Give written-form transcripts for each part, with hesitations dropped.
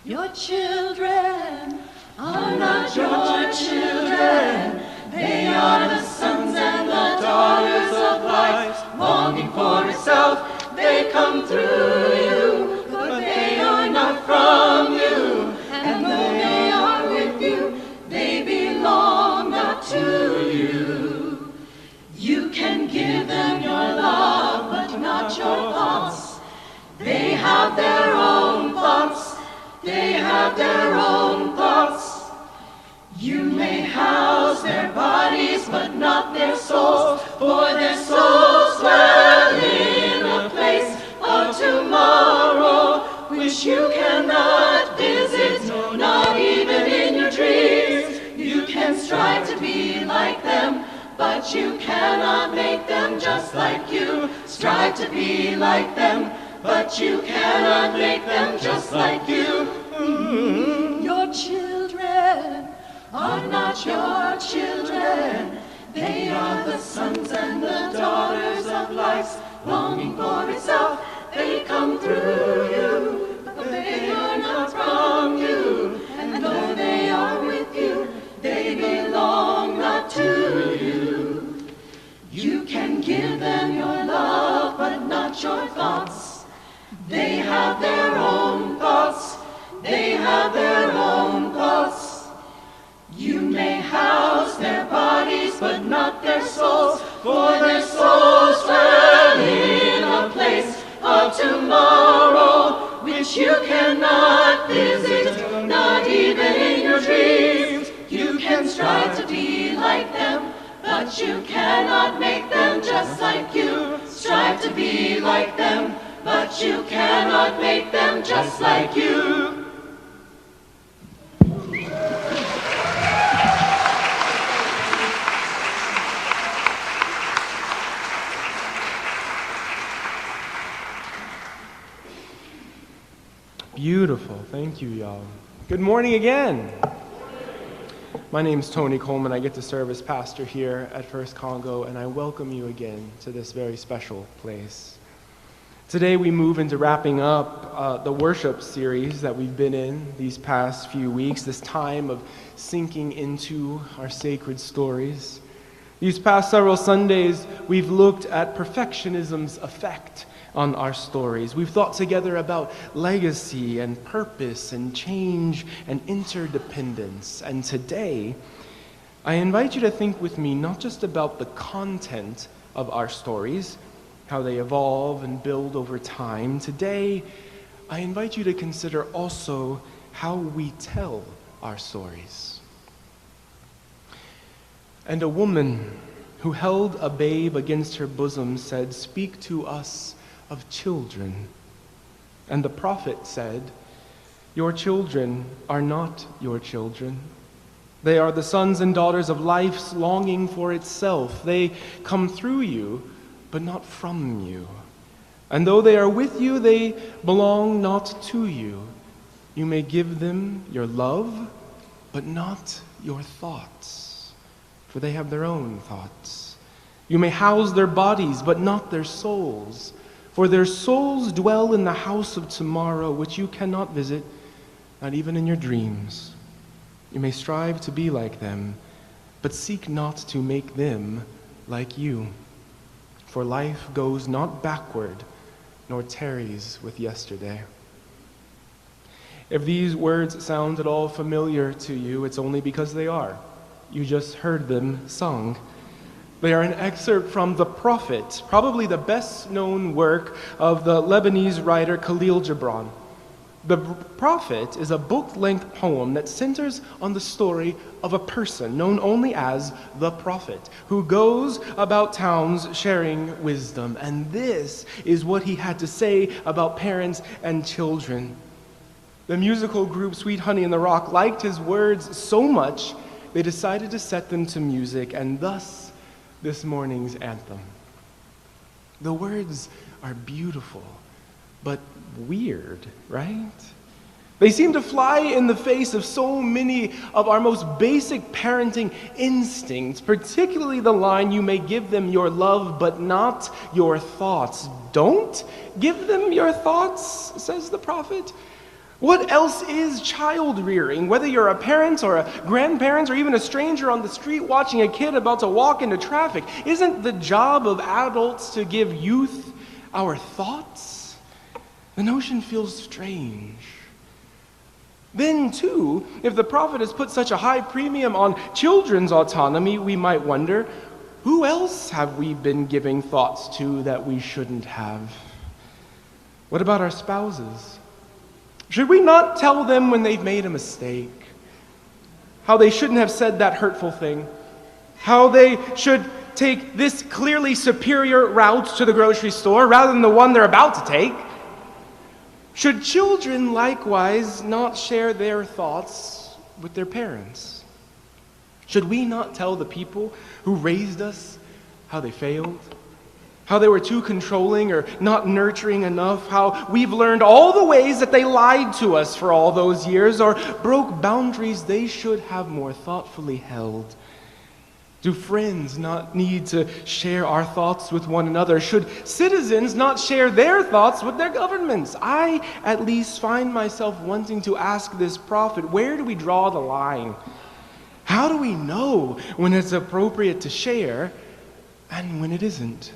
Your children are not your children. They are the sons and the daughters of life, longing for itself. They come through you, but they are not from you. And though they are with you, they belong not to you. You can give them your love, but not your thoughts. They have their own thoughts. They have their own thoughts. You may house their bodies, but not their souls, for their souls dwell in a place of tomorrow, which you cannot visit, no, not even in your dreams. You can strive to be like them, but you cannot make them just like you. Strive to be like them, but you cannot make them just like you. Your children are not your children. They are the sons and the daughters of life, longing for itself. They come through you, but they are not from you. And though they are with you, they belong not to you. You can give them your love, but not your thoughts. They have their own thoughts. They have their own thoughts. You may house their bodies, but not their souls, for their souls dwell in a place of tomorrow, which you cannot visit, not even in your dreams. You can strive to be like them, but you cannot make them just like you. Strive to be like them, but you cannot make them just like you. Beautiful. Thank you, y'all. Good morning again. My name's Tony Coleman. I get to serve as pastor here at First Congo, and I welcome you again to this very special place. Today we move into wrapping up the worship series that we've been in these past few weeks, this time of sinking into our sacred stories. These past several Sundays, we've looked at perfectionism's effect on our stories. We've thought together about legacy and purpose and change and interdependence. And today, I invite you to think with me not just about the content of our stories, how they evolve and build over time. Today, I invite you to consider also how we tell our stories. And a woman who held a babe against her bosom said, "Speak to us of children." And the prophet said, "Your children are not your children. They are the sons and daughters of life's longing for itself. They come through you, but not from you. And though they are with you, they belong not to you. You may give them your love, but not your thoughts, for they have their own thoughts. You may house their bodies, but not their souls, for their souls dwell in the house of tomorrow, which you cannot visit, not even in your dreams. You may strive to be like them, but seek not to make them like you. For life goes not backward, nor tarries with yesterday." If these words sound at all familiar to you, it's only because they are. You just heard them sung. They are an excerpt from The Prophet, probably the best-known work of the Lebanese writer Khalil Gibran. The Prophet is a book-length poem that centers on the story of a person known only as the Prophet, who goes about towns sharing wisdom. And this is what he had to say about parents and children. The musical group Sweet Honey in the Rock liked his words so much, they decided to set them to music, and thus this morning's anthem. The words are beautiful, but weird, right? They seem to fly in the face of so many of our most basic parenting instincts, particularly the line, "You may give them your love, but not your thoughts." Don't give them your thoughts, says the prophet. What else is child rearing? Whether you're a parent or a grandparent or even a stranger on the street watching a kid about to walk into traffic, isn't the job of adults to give youth our thoughts? The notion feels strange. Then, too, if the prophet has put such a high premium on children's autonomy, we might wonder, who else have we been giving thoughts to that we shouldn't have? What about our spouses? Should we not tell them when they've made a mistake? How they shouldn't have said that hurtful thing? How they should take this clearly superior route to the grocery store rather than the one they're about to take? Should children likewise not share their thoughts with their parents? Should we not tell the people who raised us how they failed? How they were too controlling or not nurturing enough? How we've learned all the ways that they lied to us for all those years or broke boundaries they should have more thoughtfully held? Do friends not need to share our thoughts with one another? Should citizens not share their thoughts with their governments? I, at least, find myself wanting to ask this prophet, where do we draw the line? How do we know when it's appropriate to share and when it isn't?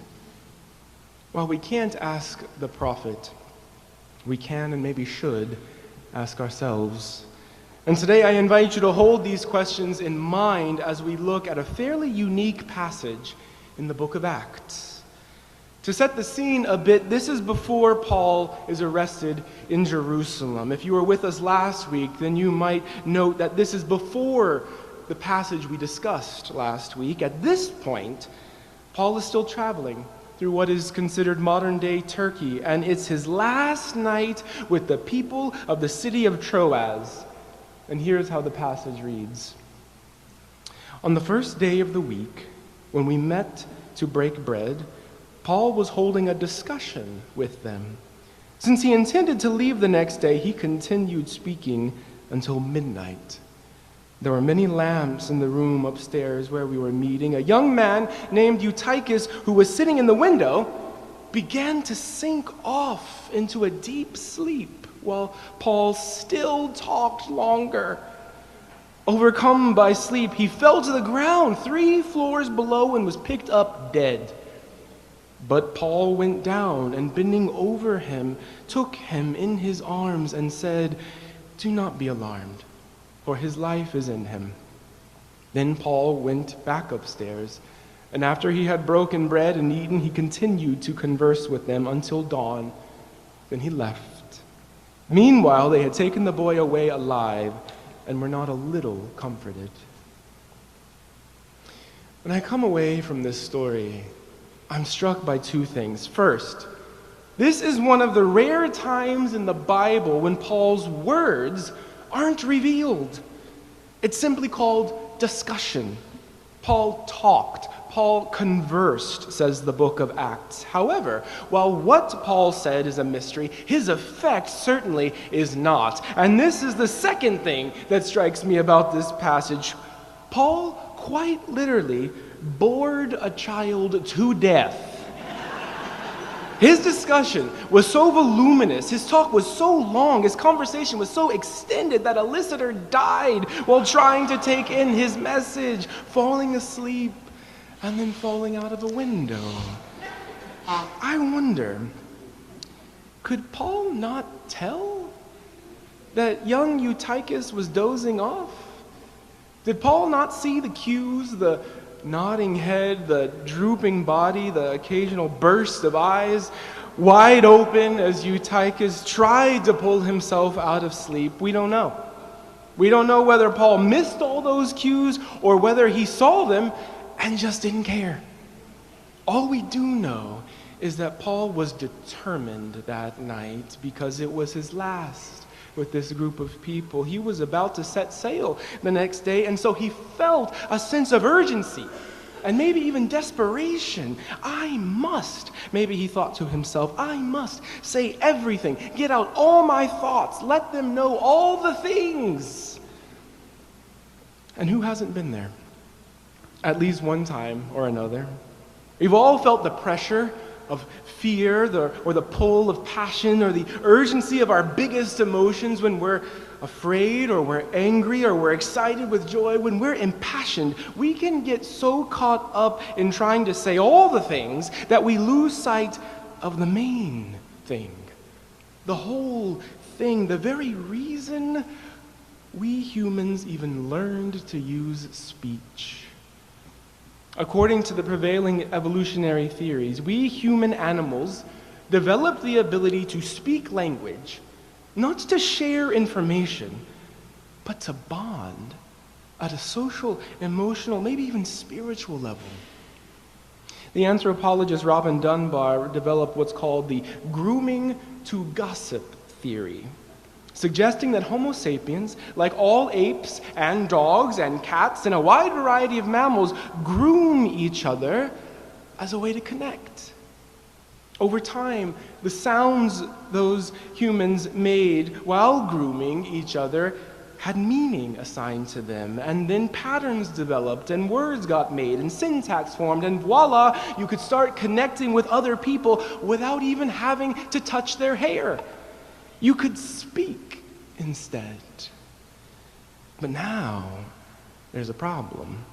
Well, we can't ask the prophet. We can and maybe should ask ourselves. And today I invite you to hold these questions in mind as we look at a fairly unique passage in the book of Acts. To set the scene a bit, this is before Paul is arrested in Jerusalem. If you were with us last week, then you might note that this is before the passage we discussed last week. At this point, Paul is still traveling through what is considered modern-day Turkey, and it's his last night with the people of the city of Troas. And here's how the passage reads. On the first day of the week, when we met to break bread, Paul was holding a discussion with them. Since he intended to leave the next day, he continued speaking until midnight. There were many lamps in the room upstairs where we were meeting. A young man named Eutychus, who was sitting in the window, began to sink off into a deep sleep while Paul still talked longer. Overcome by sleep, he fell to the ground 3 floors below and was picked up dead. But Paul went down and, bending over him, took him in his arms and said, "Do not be alarmed, for his life is in him." Then Paul went back upstairs, and after he had broken bread and eaten, he continued to converse with them until dawn. Then he left. Meanwhile, they had taken the boy away alive and were not a little comforted. When I come away from this story, I'm struck by 2 things. First, this is one of the rare times in the Bible when Paul's words aren't revealed. It's simply called discussion. Paul talked. Paul conversed, says the book of Acts. However, while what Paul said is a mystery, his effect certainly is not. And this is the second thing that strikes me about this passage. Paul quite literally bored a child to death. His discussion was so voluminous, his talk was so long, his conversation was so extended that a listener died while trying to take in his message, falling asleep and then falling out of a window. I wonder, could Paul not tell that young Eutychus was dozing off? Did Paul not see the cues, the nodding head, the drooping body, the occasional burst of eyes wide open as Eutychus tried to pull himself out of sleep? We don't know. We don't know whether Paul missed all those cues or whether he saw them and just didn't care. All we do know is that Paul was determined that night because it was his last with this group of people. He was about to set sail the next day, and so he felt a sense of urgency and maybe even desperation. I must, maybe he thought to himself, I must say everything, get out all my thoughts, let them know all the things. And who hasn't been there? At least one time or another. We've all felt the pressure of fear, or the pull of passion, or the urgency of our biggest emotions when we're afraid, or we're angry, or we're excited with joy, when we're impassioned, we can get so caught up in trying to say all the things that we lose sight of the main thing, the whole thing, the very reason we humans even learned to use speech. According to the prevailing evolutionary theories, we human animals developed the ability to speak language, not to share information, but to bond at a social, emotional, maybe even spiritual level. The anthropologist Robin Dunbar developed what's called the grooming to gossip theory, suggesting that Homo sapiens, like all apes and dogs and cats and a wide variety of mammals, groom each other as a way to connect. Over time, the sounds those humans made while grooming each other had meaning assigned to them, and then patterns developed, and words got made, and syntax formed, and voila, you could start connecting with other people without even having to touch their hair. You could speak instead. But now, there's a problem.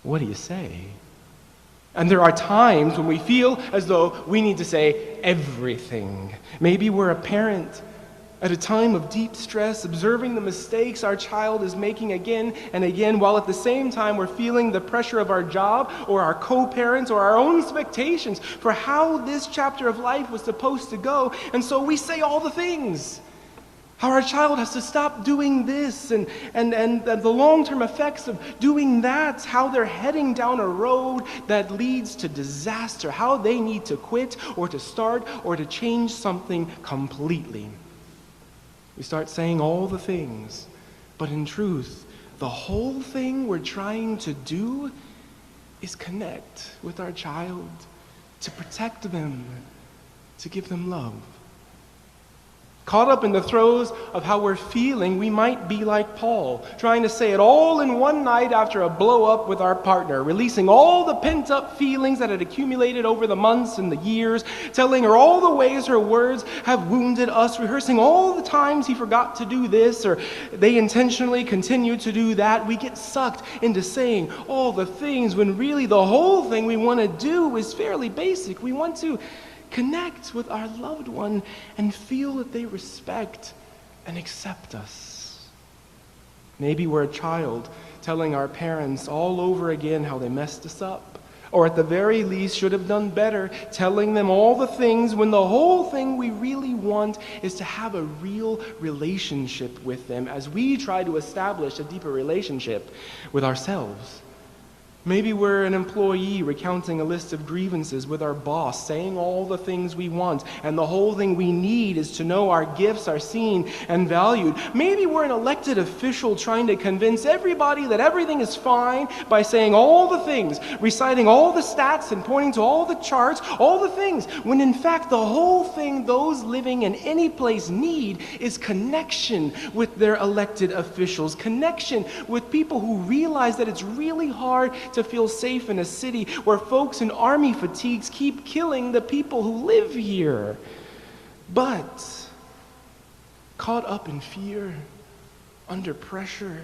What do you say? And there are times when we feel as though we need to say everything. Maybe we're a parent at a time of deep stress, observing the mistakes our child is making again and again, while at the same time we're feeling the pressure of our job or our co-parents or our own expectations for how this chapter of life was supposed to go. And so we say all the things. How our child has to stop doing this, and the long-term effects of doing that, how they're heading down a road that leads to disaster, how they need to quit or to start or to change something completely. We start saying all the things, but in truth, the whole thing we're trying to do is connect with our child, to protect them, to give them love. Caught up in the throes of how we're feeling, we might be like Paul, trying to say it all in one night after a blow-up with our partner, releasing all the pent-up feelings that had accumulated over the months and the years, telling her all the ways her words have wounded us, rehearsing all the times he forgot to do this or they intentionally continued to do that. We get sucked into saying all the things when really the whole thing we want to do is fairly basic. We want to connect with our loved one and feel that they respect and accept us. Maybe we're a child telling our parents all over again how they messed us up, or at the very least should have done better, telling them all the things when the whole thing we really want is to have a real relationship with them as we try to establish a deeper relationship with ourselves. Maybe we're an employee recounting a list of grievances with our boss, saying all the things we want, and the whole thing we need is to know our gifts are seen and valued. Maybe we're an elected official trying to convince everybody that everything is fine by saying all the things, reciting all the stats and pointing to all the charts, all the things, when in fact the whole thing those living in any place need is connection with their elected officials, connection with people who realize that it's really hard to feel safe in a city where folks in army fatigues keep killing the people who live here. But caught up in fear, under pressure,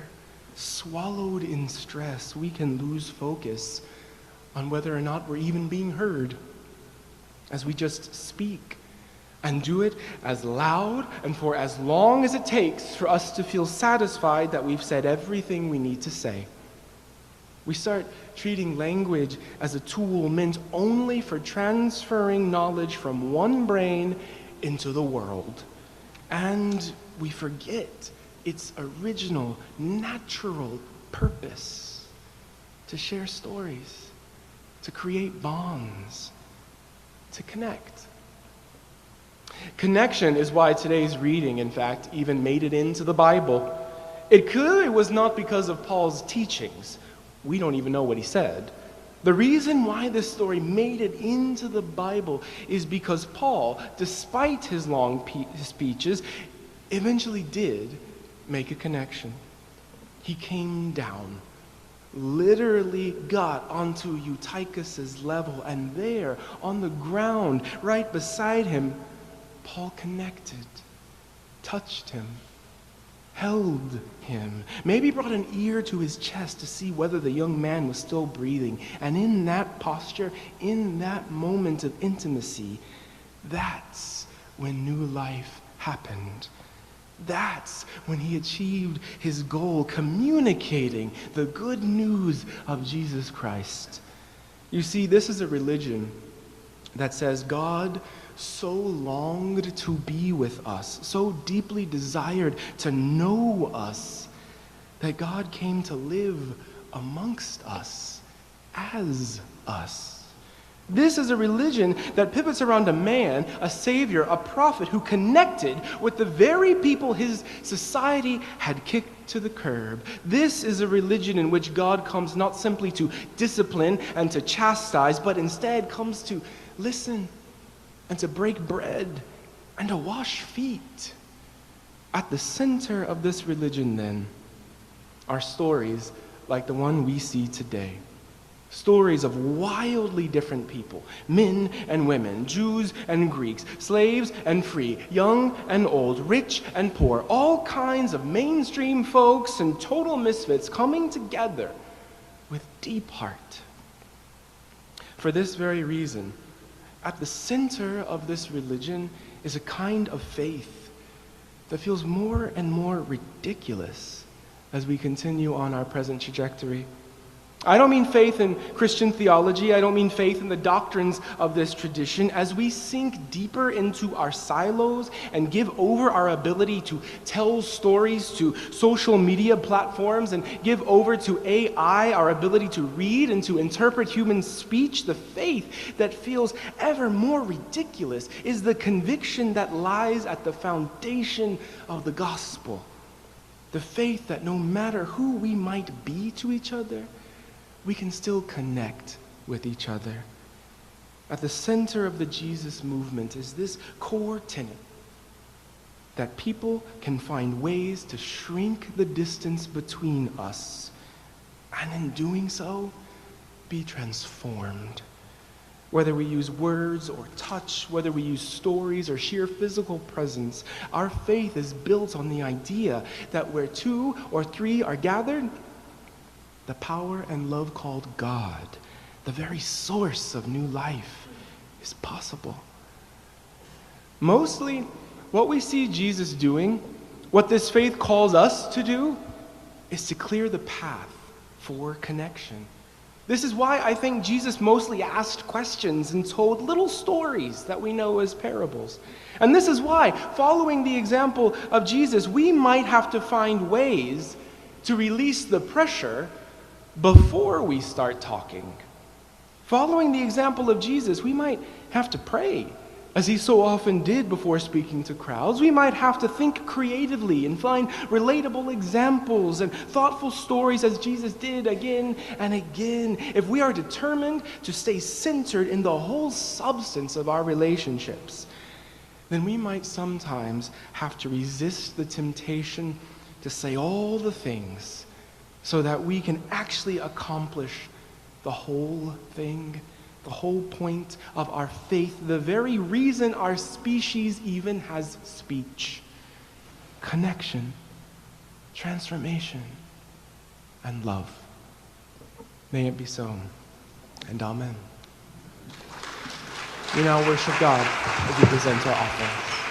swallowed in stress, we can lose focus on whether or not we're even being heard as we just speak and do it as loud and for as long as it takes for us to feel satisfied that we've said everything we need to say. We start treating language as a tool meant only for transferring knowledge from one brain into the world. And we forget its original, natural purpose: to share stories, to create bonds, to connect. Connection is why today's reading, in fact, even made it into the Bible. It clearly was not because of Paul's teachings. We don't even know what he said. The reason why this story made it into the Bible is because Paul, despite his long speeches, eventually did make a connection. He came down literally got onto Eutychus's level, and there, on the ground, right beside him, Paul connected, touched him, held him, maybe brought an ear to his chest to see whether the young man was still breathing. And in that posture, in that moment of intimacy, that's when new life happened. That's when he achieved his goal, communicating the good news of Jesus Christ. You see, this is a religion that says God so longed to be with us, so deeply desired to know us, that God came to live amongst us, as us. This is a religion that pivots around a man, a savior, a prophet who connected with the very people his society had kicked to the curb. This is a religion in which God comes not simply to discipline and to chastise, but instead comes to listen and to break bread and to wash feet. At the center of this religion, then, are stories like the one we see today. Stories of wildly different people, men and women, Jews and Greeks, slaves and free, young and old, rich and poor, all kinds of mainstream folks and total misfits coming together with deep heart. For this very reason, at the center of this religion is a kind of faith that feels more and more ridiculous as we continue on our present trajectory. I don't mean faith in Christian theology. I don't mean faith in the doctrines of this tradition. As we sink deeper into our silos and give over our ability to tell stories to social media platforms and give over to AI our ability to read and to interpret human speech, the faith that feels ever more ridiculous is the conviction that lies at the foundation of the gospel. The faith that no matter who we might be to each other, we can still connect with each other. At the center of the Jesus movement is this core tenet that people can find ways to shrink the distance between us, and in doing so, be transformed. Whether we use words or touch, whether we use stories or sheer physical presence, our faith is built on the idea that where 2 or 3 are gathered, the power and love called God, the very source of new life, is possible. Mostly, what we see Jesus doing, what this faith calls us to do, is to clear the path for connection. This is why I think Jesus mostly asked questions and told little stories that we know as parables. And this is why, following the example of Jesus, we might have to find ways to release the pressure before we start talking. Following the example of Jesus, we might have to pray, as he so often did before speaking to crowds. We might have to think creatively and find relatable examples and thoughtful stories, as Jesus did again and again, if we are determined to stay centered in the whole substance of our relationships. Then we might sometimes have to resist the temptation to say all the things so that we can actually accomplish the whole thing, the whole point of our faith, the very reason our species even has speech: connection, transformation, and love. May it be so, and amen. We now worship God as we present our offerings.